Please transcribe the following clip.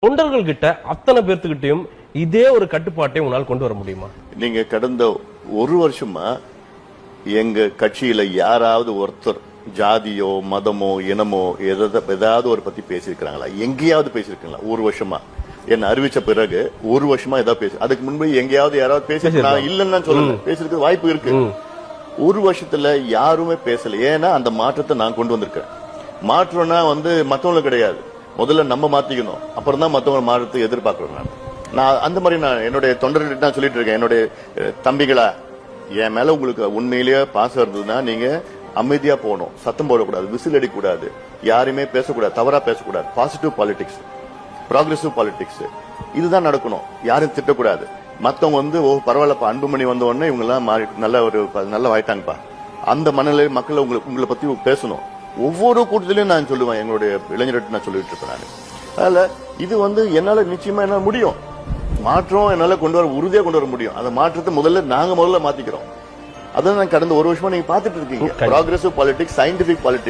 தொண்டர்கள் கிட்ட அத்தனை பேர்த்துக்கிட்டையும் இதே ஒரு கட்டுப்பாட்டை உங்களால் கொண்டு வர முடியுமா? நீங்க கடந்த ஒரு வருஷமா எங்க கட்சியில யாராவது ஒருத்தர் ஜாதியோ மதமோ இனமோ ஏதாவது ஒரு பத்தி பேசியிருக்கிறாங்களா? எங்கேயாவது பேசியிருக்கீங்களா? ஒரு வருஷமா என்ன அறிவிச்ச பிறகு ஒரு வருஷமா ஏதாவது பேச, அதுக்கு முன்பு எங்கேயாவது யாராவது பேசி, நான் இல்லைன்னு சொல்லல, பேசுறதுக்கு வாய்ப்பு இருக்கு. ஒரு வருஷத்துல யாருமே பேசல. ஏன்னா அந்த மாற்றத்தை நான் கொண்டு வந்திருக்கேன். மாற்றம்னா மத்தவங்களுக்கு கிடையாது, முதல்ல நம்ம மாத்திக்கணும், அப்புறம் தான் மத்தவங்க மாற்றத்தை எதிர்பார்க்கிறேன். நான் அந்த மாதிரி நான் என்னுடைய தொண்டர்கிட்ட நான் சொல்லிட்டு இருக்கேன், என்னுடைய தம்பிகளா, என் மேல உங்களுக்கு உண்மையிலேயே பாசம் இருந்ததுன்னா நீங்க அமைதியா போகணும், சத்தம் போடக்கூடாது, விசில் அடிக்கூடாது, யாருமே பேசக்கூடாது, தவறா பேசக்கூடாது. பாசிட்டிவ் பாலிடிக்ஸ், ப்ராக்ரெசிவ் பாலிடிக்ஸ், இதுதான் நடக்கணும். யாரும் திட்டக்கூடாது. மத்தவங்க ஓ பரவாயில்லப்பா, அன்புமணி வந்த உடனே இவங்க எல்லாம் நல்ல வாய்ட்டாங்கப்பா, அந்த மனநிலை மக்கள் உங்களை பத்தி பேசணும். ஒவ்வொரு கூட்டத்திலையும் நான் சொல்லுவேன், எங்களுடைய இளைஞர்கிட்ட நான் சொல்லிட்டு இருப்பேன். நான் அதனால இது என்னால நிச்சயமா என்னால முடியும். மாற்றம் என்னால உறுதியா கொண்டு வர முடியும். அந்த மாற்றத்தை முதல்ல மாத்திக்கிறோம். அதான் நான் கடந்த ஒரு வருஷமா நீங்க பாத்துட்டு இருக்கீங்க. Progressive politics, scientific politics.